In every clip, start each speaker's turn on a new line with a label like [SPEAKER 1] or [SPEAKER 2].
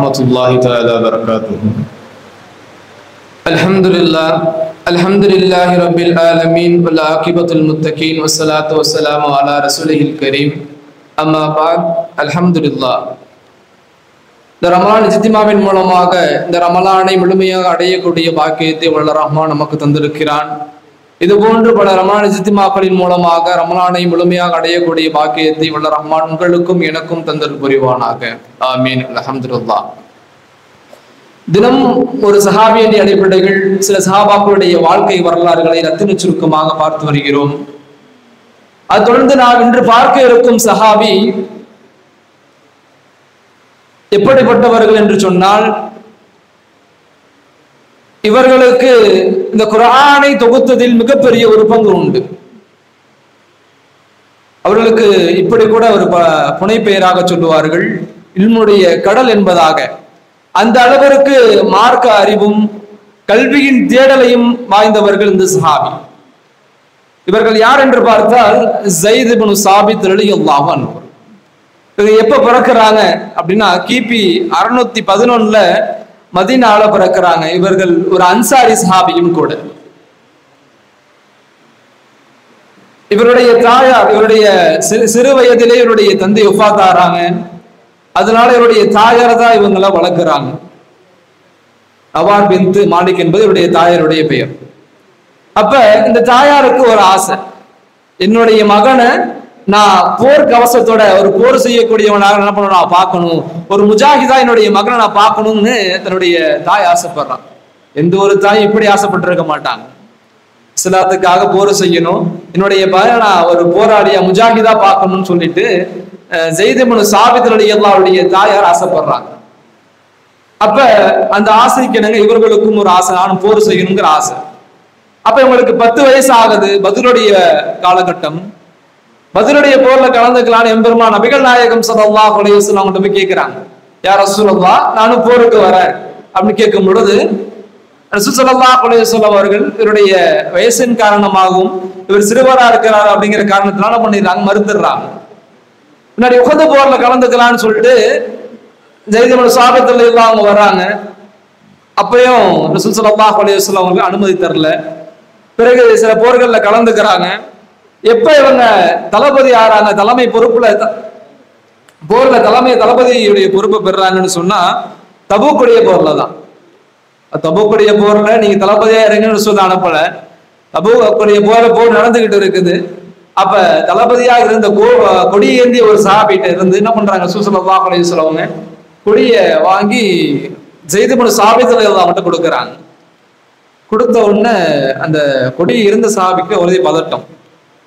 [SPEAKER 1] ورحمة الله تعالى وبركاته. الحمد لله رب العالمين والعاقبة للمتقين والصلاة والسلام على رسوله الكريم. أما بعد الحمد لله. இந்த ரமலான் இஜ்திமாவின் மூலமாக இந்த ரமலானை முழுமையாக அடையக்கூடிய பாக்கியத்தை வல்ல ரஹ்மான் நமக்கு தந்திருக்கிறான். இதுபோன்று பல ரமலான் இஜ்திமாக்களின் மூலமாக ரமலானை முழுமையாக அடையக்கூடிய பாக்கியத்தை வல்ல ரஹ்மான் உங்களுக்கும் எனக்கும் தந்தல் புரிவானாக. ஆமீன். அல்ஹம்துலில்லாஹ். தினம் ஒரு சஹாபியின் அடிப்படைகள் சில சஹாபாக்களுடைய வாழ்க்கை வரலாறுகளை ரத்தின சுருக்கமாக பார்த்து வருகிறோம். அது தொடர்ந்து நாம் இன்று பார்க்க இருக்கும் சஹாபி எப்படிப்பட்டவர்கள் என்று சொன்னால், இவர்களுக்கு இந்த குர்ஆனை தொகுத்ததில் மிகப்பெரிய ஒரு பங்கு உண்டு. அவர்களுக்கு இப்படி கூட ஒரு புனை பெயராக சொல்லுவார்கள், இல்முடைய கடல் என்பதாக. அந்த அளவிற்கு மார்க்க அறிவும் கல்வியின் தேடலையும் வாய்ந்தவர்கள் இந்த சஹாபி. இவர்கள் யார் என்று பார்த்தால் ஸைத் இப்னு ஸாபித் ரலியல்லாஹு அன்ஹு. இவங்க எப்ப பிறக்கிறாங்க அப்படின்னா கிபி 611 மதீனால பிறக்கிறாங்க. இவர்கள் ஒரு அன்சாரி சஹாபியும் கூட. இவருடைய தாயார் இவருடைய சிறு வயதிலே இவருடைய தந்தை வஃபாத் ஆறாங்க. அதனால இவருடைய தாயார் தான் இவங்களை வளர்க்கிறாங்க. அவார் பின்த் மாலிக் என்பது இவருடைய தாயாருடைய பெயர். அப்ப இந்த தாயாருக்கு ஒரு ஆசை, என்னுடைய மகனை நான் போர் கவசத்தோட ஒரு போர் செய்யக்கூடியவனாக என்ன பண்ணணும், நான் பார்க்கணும், ஒரு முஜாஹிதா என்னுடைய மகனை நான் பார்க்கணும்னு தன்னுடைய தாய் ஆசைப்படுறான். எந்த ஒரு தாய் இப்படி ஆசைப்பட்டிருக்க மாட்டாங்க. இஸ்லாத்துக்காக போர் செய்யணும், என்னுடைய மகனை நான் ஒரு போராளியா முஜாஹிதா பார்க்கணும்னு சொல்லிட்டு ஸைத் இப்னு ஸாபித் ரலியல்லாஹு அன்ஹுடைய தாயார் ஆசைப்படுறாங்க. அப்ப அந்த ஆசைக்கு என்னங்க இவர்களுக்கும் ஒரு ஆசை, நானும் போர் செய்யணுங்கிற ஆசை. அப்ப இவங்களுக்கு 10 வயசு ஆகுது. பத்ருடைய காலகட்டம். பத்ருடைய போர்ல கலந்துக்கலான்னு எம்பெருமான் நபிகள் நாயகம் ஸல்லல்லாஹு அலைஹி வஸல்லம் அவங்கள்ட்ட போய் கேட்கிறாங்க, யா ரசூலல்லாஹ் நானும் போருக்கு வரேன் அப்படின்னு கேட்கும் பொழுது ரசூல் ஸல்லல்லாஹு அலைஹி வஸல்லம் அவர்கள் இவருடைய வயசின் காரணமாகவும் இவர் சிறுவரா இருக்கிறார் அப்படிங்கிற காரணத்தினால பண்ணிடுறாங்க, மறுத்துடுறாங்க. முன்னாடி உஹது போர்ல கலந்துக்கலான்னு சொல்லிட்டு ஸைத் இப்னு ஸாபித் ரலியல்லாஹு அவங்க வர்றாங்க. அப்பயும் ரசூல் ஸல்லல்லாஹு அலைஹி வஸல்லம் அவங்களுக்கு அனுமதி தரல. பிறகு சில போர்கள்ல கலந்துக்கிறாங்க. எப்ப இவங்க தளபதி ஆறாங்க, தலைமை பொறுப்புல போர்ல தளபதியுடைய பொறுப்பை பெறாங்கன்னு சொன்னா தபூக்குடைய போர்ல தான். தபூக்குடைய போர்ல நீங்க தளபதியா இறங்கன்னு சொல்ல அனுப்பல. தபூக்குடைய போர் நடந்துகிட்டு இருக்குது. அப்ப தளபதியா இருந்த கொடி ஏந்திய ஒரு சஹாபிட்ட இருந்து என்ன பண்றாங்க, ரசூல் ஸல்லல்லாஹு அலைஹி வஸல்லம் அவங்க கொடிய வாங்கி ஸைத் இப்னு ஸாபித் ரலியல்லாஹு அன்ஹு கொடுக்குறாங்க. கொடுத்த உடனே அந்த கொடி இருந்த சஹாபிக்கு ஒரே பதட்டம்,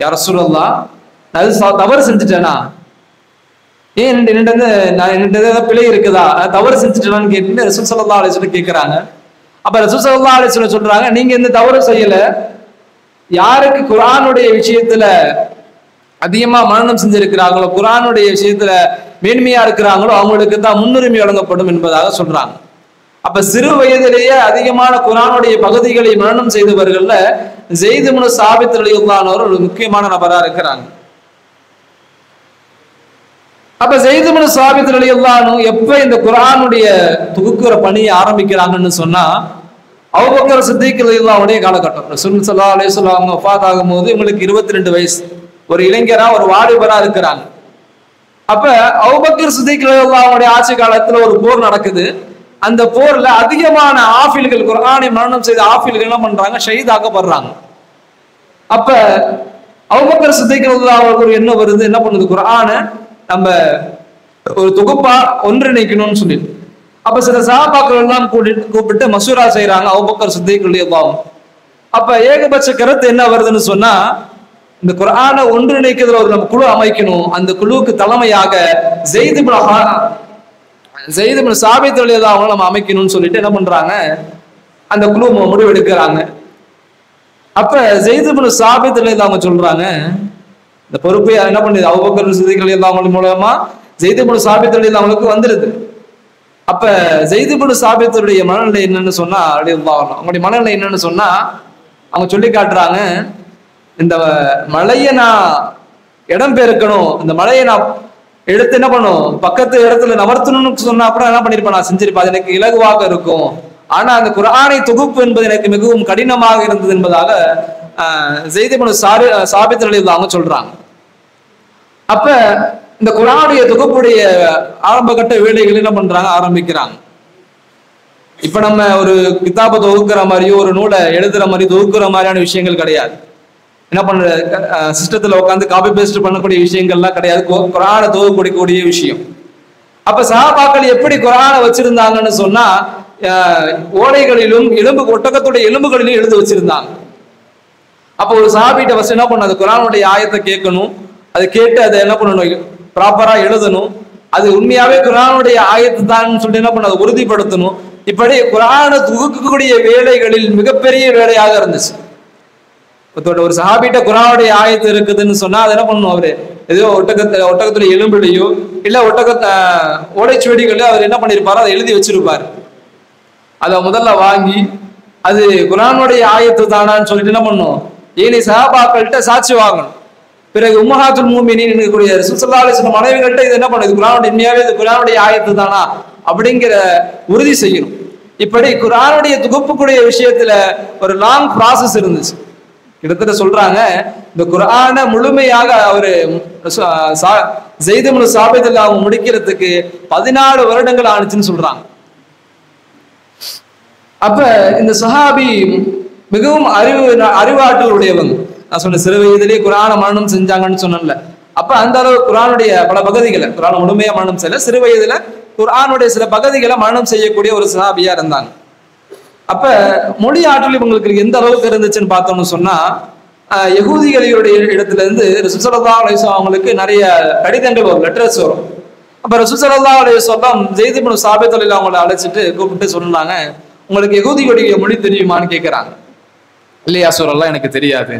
[SPEAKER 1] யா ரசூலல்லாஹ் நான் தவறு செஞ்சுட்டேனா, ஏன் என்னிட்ட பிழை இருக்குதா, தவறு செஞ்சுட்டேனான்னு கேட்டு ரசூல் ஸல்லல்லாஹு அலைஹி வஸல்லம் கேட்கிறாங்க. அப்ப ரசூல் ஸல்லல்லாஹு அலைஹி வஸல்லம் சொல்றாங்க, நீங்க எந்த தவறு செய்யல, யாருக்கு குர்ஆனுடைய விஷயத்துல அதிகமா மனனம் செஞ்சிருக்கிறாங்களோ, குர்ஆனுடைய விஷயத்துல மேன்மையா இருக்கிறாங்களோ அவங்களுக்கு தான் முன்னுரிமை வழங்கப்படும் என்பதாக சொல்றாங்க. அப்ப சிறு வயதிலேயே அதிகமான குர்ஆனுடைய பகுதிகளை மனனம் செய்தவர்கள்ல ஸைத் இப்னு ஸாபித் ரலியல்லாஹு அன்ஹு ஒரு முக்கியமான நபரா இருக்கிறாங்க. அப்ப ஸைத் இப்னு ஸாபித் ரலியல்லாஹு அன்ஹு எப்ப இந்த குர்ஆனுடைய தொகுக்கிற பணியை ஆரம்பிக்கிறாங்கன்னு சொன்னா அபூபக்கர் சித்திக் ரலியல்லாஹு அன்ஹுடைய காலகட்டம். ரசூல் ஸல்லல்லாஹு அலைஹி வஸல்லம் அவங்க வஃபாத் ஆகும்போது இவங்களுக்கு 22 வயசு, ஒரு இளைஞரா ஒரு வாலிபரா இருக்கிறாங்க. அப்ப அபூபக்கர் சித்திக் ரலியல்லாஹு அன்ஹுடைய ஆட்சி காலத்துல ஒரு போர் நடக்குது. அந்த போர்ல அதிகமான ஆஃபில்கள், குர்ஆனை மரணம் செய்த ஆஃபில்கள் என்ன பண்றாங்க, ஷஹீதாக்கப்படுறாங்க. அப்ப அபூபக்கர் சித்திக் ரலியல்லாஹு அன்ஹு என்ன வருது, என்ன பண்ணுது, குர்ஆனை நம்ம ஒரு தொகுப்பா ஒன்றிணைக்கணும்னு சொல்லிட்டு அப்ப சில சஹாபாக்கள் எல்லாம் கூப்பிட்டு மசூரா செய்யறாங்க அபூபக்கர் சித்திக் ரலியல்லாஹு அன்ஹு. அப்ப ஏகபட்ச கருத்து என்ன வருதுன்னு சொன்னா, இந்த குர்ஆனை ஒன்றிணைக்கிறதுல ஒரு நம்ம குழு அமைக்கணும். அந்த குழுவுக்கு தலைமையாக ஸைத் இப்னு ஸாபித் ரலியல்லாஹு அன்ஹு நம்ம அமைக்கணும்னு சொல்லிட்டு என்ன பண்றாங்க, அந்த குழு முடிவெடுக்கிறாங்க. அப்ப ஸைத் இப்னு ஸாபித் ரலியல்லாஹு அன்ஹு சொல்றாங்க, இந்த பொறுப்பு என்ன பண்ணுது, அபூபக்கர் சித்திக் ரலியல்லாஹு அன்ஹு மூலமா ஸைத் இப்னு ஸாபித் ரலியல்லாஹு அன்ஹுக்கு வந்துருது. அப்ப ஸைத் இப்னு ஸாபித்துடைய மனநிலை என்னன்னு சொன்னா, அவங்களுடைய மனநிலை என்னன்னு சொன்னா அவங்க சொல்லி காட்டுறாங்க, இந்த மலையை நான் இடம் பெருக்கணும், இந்த மலையை நான் எடுத்து என்ன பண்ணும், பக்கத்து இடத்துல நவர்த்தணும்னு சொன்னா கூட என்ன பண்ணிருப்பேன், நான் செஞ்சிருப்பேன், அது எனக்கு இலகுவாக இருக்கும். ஆனா அந்த குர்ஆனை தொகுப்பு என்பது எனக்கு மிகவும் கடினமாக இருந்தது என்பதாக ஸைத் இப்னு சாபித் ரலியல்லாஹு அன்ஹு சொல்றாங்க. அப்ப இந்த குர்ஆனுடைய தொகுப்புடைய ஆரம்ப கட்ட வேலைகள் என்ன பண்றாங்க, ஆரம்பிக்கிறாங்க. இப்ப நம்ம ஒரு கிதாபை தொகுக்கிற மாதிரியோ ஒரு நூலை எழுதுற மாதிரி தொகுக்கிற மாதிரியான விஷயங்கள் கிடையாது. என்ன பண்ற, சிஸ்டத்துல உட்காந்து காப்பி பேஸ்ட் பண்ணக்கூடிய விஷயங்கள்லாம் கிடையாது. குர்ஆனை தொகுக்கக்கூடிய விஷயம். அப்ப சஹாபாக்கள் எப்படி குர்ஆனை வச்சிருந்தாங்கன்னு சொன்னா, ஓலைகளிலும் ஒட்டகத்துடைய எலும்புகளிலும் எழுதி வச்சிருந்தாங்க. அப்போ ஒரு சஹாபிட்ட ஃபர்ஸ்ட் என்ன பண்ண, அது குர்ஆனுடைய ஆயத்தை கேட்கணும், அதை கேட்டு அதை என்ன பண்ணணும், ப்ராப்பரா எழுதணும், அது உண்மையாவே குர்ஆனுடைய ஆயத்து தான் சொல்லிட்டு என்ன பண்ண, அதை உறுதிப்படுத்தணும். இப்படி குர்ஆனை தொகுக்கக்கூடிய வேலைகளில் மிகப்பெரிய வேலையாக இருந்துச்சு. ஒரு சஹாபிட்ட குர்ஆனுடைய ஆயத்து இருக்குதுன்னு சொன்னா அதை என்ன பண்ணணும், அவரு ஏதோ ஒட்டகத்துடைய எலும்புலையோ இல்ல ஓலைச்சுவடிகளையோ அவர் என்ன பண்ணிருப்பாரோ அதை எழுதி வச்சிருப்பாரு. அதை முதல்ல வாங்கி அது குர்ஆனுடைய ஆயத்து தானான்னு சொல்லிட்டு என்ன பண்ணும், ஏனி சஹாபாக்கள்கிட்ட சாட்சி வாங்கணும். பிறகு உம்மஹாத்துல் மூமினீன் இருக்கக்கூடிய ரசூல் ஸல்லல்லாஹு அலைஹி வஸல்லம் மனைவிகள்கிட்ட இது என்ன பண்ணுது, குர்ஆனுடைய உண்மையாவே இது குர்ஆனுடைய ஆயத்து தானா அப்படிங்கிற உறுதி செய்யணும். இப்படி குர்ஆனுடைய தொகுப்புக்குடைய விஷயத்துல ஒரு லாங் ப்ராசஸ் இருந்துச்சு. கிட்டத்தட்ட சொல்றாங்க, இந்த குர்ஆனை முழுமையாக அவரு ஸைத் இப்னு சாபித் அவங்க முடிக்கிறதுக்கு 14 வருடங்கள் ஆனிச்சுன்னு சொல்றாங்க. அப்ப இந்த சஹாபி மிகவும் அறிவாற்றல் உடையவங்க. நான் சொன்ன சிறு வயதிலேயே குர்ஆனை மனனம் செஞ்சாங்கன்னு சொன்னேன்ல. அப்ப அந்த அளவு குர்ஆனுடைய பல பகுதிகளை, குர்ஆனை முழுமையா மனனம் செய்யல, சிறு வயதுல குர்ஆனுடைய சில பகுதிகளை மனனம் செய்யக்கூடிய ஒரு சஹாபியா இருந்தாங்க. அப்ப மொழி ஆற்றல் இவங்களுக்கு எந்த அளவுக்கு இருந்துச்சுன்னு பார்த்தோம்னு சொன்னா, யகூதிகளுடைய இடத்துல இருந்து ரசூல் ஸல்லல்லாஹு அலைஹி வஸல்லம் அவங்களுக்கு நிறைய கடிதங்கள் வரும், லெட்டர்ஸ் வரும். அப்ப ரசூல் ஸல்லல்லாஹு அலைஹி வஸல்லம் ஸைத் இப்னு சாபித் ரலியல்லாஹு அவங்களை அழைச்சிட்டு கூப்பிட்டு சொன்னாங்க, உங்களுக்கு யகூதிகளுடைய மொழி தெரியுமான்னு கேட்கிறாங்க. இல்லையா ரசூலல்லாஹ், எனக்கு தெரியாது.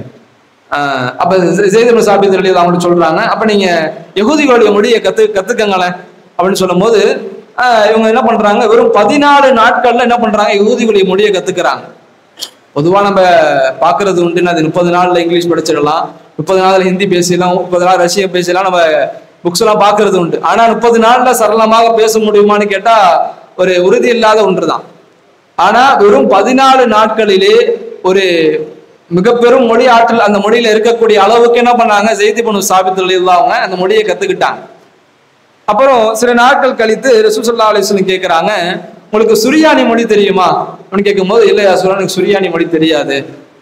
[SPEAKER 1] அப்ப ஸைத் இப்னு சாபித் ரலியல்லாஹு அவங்களுக்கு சொல்றாங்க, அப்ப நீங்க யகூதிகளுடைய மொழியை கத்துக்கங்களேன் அப்படின்னு சொல்லும் போது இவங்க என்ன பண்றாங்க, வெறும் 14 நாட்கள்ல என்ன பண்றாங்க, யகூதிகளுடைய மொழியை கத்துக்கிறாங்க. பொதுவா நம்ம பாக்குறது உண்டு, அது 30 நாள்ல இங்கிலீஷ் படிச்சிடலாம், 30 நாள்ல ஹிந்தி பேசலாம், 30 நாள் ரஷ்யா பேசலாம், நம்ம புக்ஸ் எல்லாம் பாக்குறது உண்டு. ஆனா 30 நாள்ல சரளமாக பேச முடியுமான்னு கேட்டா ஒரு உறுதி இல்லாத ஒன்றுதான். ஆனா வெறும் 14 நாட்களிலே ஒரு மிக பெரும் மொழி ஆற்றல் அந்த மொழியில இருக்கக்கூடிய அளவுக்கு என்ன பண்ணாங்க, ஸைத் இப்னு சாபித் ரலியல்லாஹு அவங்க அந்த மொழியை கத்துக்கிட்டாங்க. அப்புறம் சில நாட்கள் கழித்து ரசூல் ஸல்லல்லாஹு அலைஹி வஸல்லம் கேட்கிறாங்க, உங்களுக்கு சுரியானி மொழி தெரியுமா அப்படின்னு கேட்கும் போது, இல்லையா சொல்ல, எனக்கு சுரியானி மொழி தெரியாது.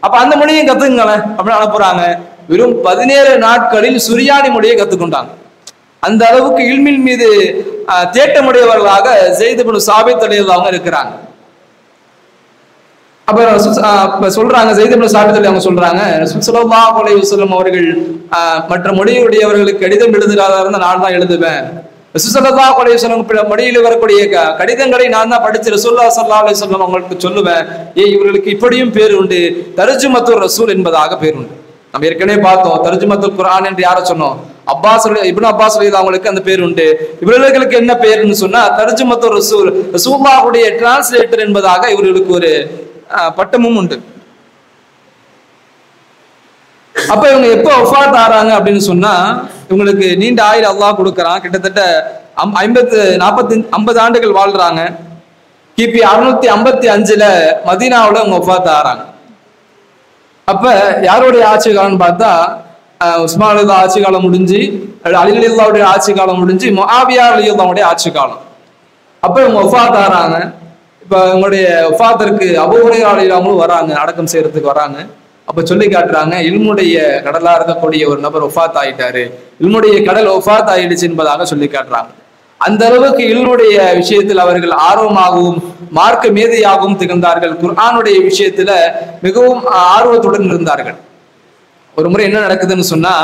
[SPEAKER 1] அப்ப அந்த மொழியை கத்துங்களேன் அப்படின்னு அனுப்புறாங்க. வெறும் 17 நாட்களில் சுரியானி மொழியை கத்துக்கொண்டாங்க. அந்த அளவுக்கு இல்மின் மீது தேட்டமுடையவர்களாக ஸைத் இப்னு சாபித் ரலியல்லாஹு அவங்க இருக்கிறாங்க. அப்ப சொல்றாங்க, ஸைத் இப்னு சாபித் ரலியல்லாஹு அவங்க சொல்றாங்க, ரசூல் ஸல்லல்லாஹு அலைஹி வஸல்லம் அவர்கள் மற்ற மொழியுடையவர்களுக்கு கடிதம் எழுதுறதா இருந்தா நான் தான் எழுதுவேன். ரசூல் ஸல்லல்லாஹு அலைஹி வஸல்லம் மொழியில் வரக்கூடிய கடிதங்களை நான் தான் படிச்சு ரசூலுல்லாஹி ஸல்லல்லாஹு அலைஹி வஸல்லம் அவங்களுக்கு சொல்லுவேன், இவர்களுக்கு இப்படியும் பேர் உண்டு, தர்ஜுமத்துர் ரசூல் என்பதாக பேர் உண்டு. நம்ம ஏற்கனவே பார்த்தோம், தர்ஜுமத்துல் குர்ஆன் என்று யாரை சொன்னோம், இப்னு அப்பாஸ் அவங்களுக்கு அந்த பேர் உண்டு. இவர்களுக்கு என்ன பேருன்னு சொன்னா தர்ஜுமத்துர் ரசூல், ரசூலுல்லாஹுடைய டிரான்ஸ்லேட்டர் என்பதாக இவர்களுக்கு ஒரு பட்டமும் உண்டு. அப்ப இவங்க எப்ப வஃபாத் ஆறாங்க அப்படின்னு சொன்னா, இவங்களுக்கு நீண்ட ஆயுள் அல்லாஹ் கொடுக்கறான். கிட்டத்தட்ட 50 ஆண்டுகள் வாழ்றாங்க. கிபி 655 மதீனாவுல அவங்க வஃபாத் ஆறாங்க. அப்ப யாருடைய ஆட்சி காலம்னு பார்த்தா, உஸ்மான் ரலியல்லாஹு ஆட்சி காலம் முடிஞ்சு, அலி ரலியல்லாஹுடைய ஆட்சி காலம் முடிஞ்சு, முஆவியா ரலியல்லாஹுடைய ஆட்சி காலம். அப்ப இவங்க வஃபாத் ஆறாங்க. இப்ப இவங்களுடைய வஃபாத்திற்கு அபூ ஹுரைரா ரலியல்லாஹு வராங்க, அடக்கம் செய்யறதுக்கு வராங்க. அப்ப சொல்லி காட்டுறாங்க, இல்முடைய கடலா இருக்கக்கூடிய ஒரு நபர் வஃபாத் ஆயிட்டாரு, இல்முடைய கடல் வஃபாத் ஆயிடுச்சு என்பதாக சொல்லி காட்டுறாங்க. அந்த அளவுக்கு இல்முடைய விஷயத்தில் அவர்கள் ஆர்வமாகவும் மார்க்க மேதையாகவும் திகழ்ந்தார்கள். குர்ஆனுடைய விஷயத்துல மிகவும் ஆர்வத்துடன் இருந்தார்கள். ஒரு முறை என்ன நடக்குதுன்னு சொன்னா,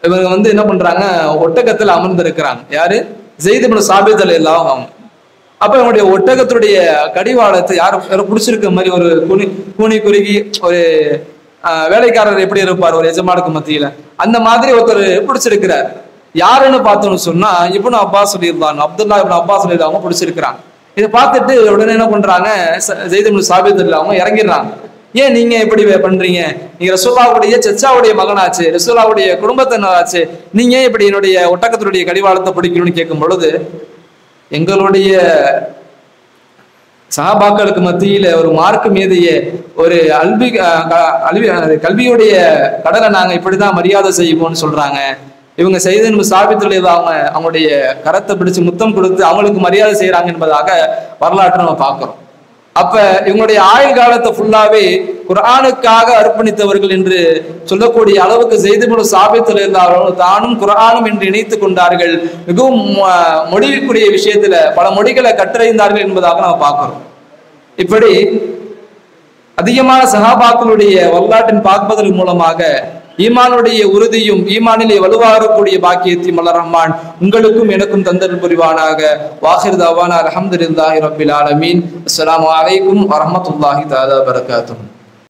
[SPEAKER 1] இவங்க என்ன பண்றாங்க, ஒட்டகத்துல அமர்ந்திருக்கிறாங்க. யாரு, ஸைத் இப்னு சாபித் ரலியல்லாஹு அவங்க. அப்ப இவங்களுடைய ஒட்டகத்துடைய கடிவாளத்தை யாரும் பிடிச்சிருக்க மாதிரி ஒரு கூனி குறுகி ஒரு வேலைக்காரர் எப்படி இருப்பார் ஒரு எஜமானுக்கு மத்தியில, அந்த மாதிரி ஒருத்தர் பிடிச்சிருக்கிறார். யாருன்னு பார்த்தோம்னு சொன்னா இப்னு அப்பாஸ் ரலியல்லாஹு, அப்துல்லா இப்னு அப்பாஸ் ரலியல்லாஹு அவங்க பிடிச்சிருக்கிறாங்க. இதை பார்த்துட்டு உடனே என்ன பண்றாங்க, ஸைத் இப்னு சாபித் ரலியல்லாஹு அவங்க இறங்கிடுறாங்க. ஏன் நீங்க எப்படி பண்றீங்க? நீங்க ரசூலுல்லாஹ்வுடைய சச்சாவுடைய மகனாச்சு, ரசூலுல்லாஹ்வுடைய குடும்பத்தினராச்சு, நீங்க ஏன் இப்படி என்னுடைய ஒட்டகத்தினுடைய கடிவாளத்தை பிடிக்கணும்னு கேட்கும் பொழுது, எங்களுடைய சஹாபாக்களுக்கு மத்தியில ஒரு மார்க்கு மீதிய ஒரு கல்வியுடைய கடனை நாங்க இப்படிதான் மரியாதை செய்வோம்னு சொல்றாங்க. இவங்க செய்து சாபித்துள்ள அவங்களுடைய கரத்தை பிடிச்சு முத்தம் கொடுத்து அவங்களுக்கு மரியாதை செய்யறாங்க என்பதாக வரலாற்றை நம்ம பார்க்கிறோம். அப்ப இவங்களுடைய ஆயுள் காலத்தை ஃபுல்லாவே குர்ஆனுக்காக அர்ப்பணித்தவர்கள் என்று சொல்லக்கூடிய அளவுக்கு ஸைத் சாபித்துள்ள தானும் குர்ஆனும் என்று இணைத்துக் கொண்டார்கள். மிகவும் மொழிக்குரிய விஷயத்துல பல மொழிகளை கற்றறிந்தார்கள் என்பதாக நம்ம பார்க்கிறோம். இப்படி அதிகமான சஹாபாக்களுடைய வரலாற்றின் பார்ப்பதன் மூலமாக ஈமானுடைய உறுதியும் ஈமானிலே வலுவாகக்கூடிய பாக்கியத்தையும் அல்லாஹ் ரஹ்மான் உங்களுக்கும் எனக்கும் தந்தல் புரிவானாக. வாஹிர் தவானா அல்ஹம்துலில்லாஹி ரப்பில் ஆலமீன். அஸ்ஸலாமு அலைக்கும் வரஹ்மத்துல்லாஹி தஆலா வபரகாத்துஹு.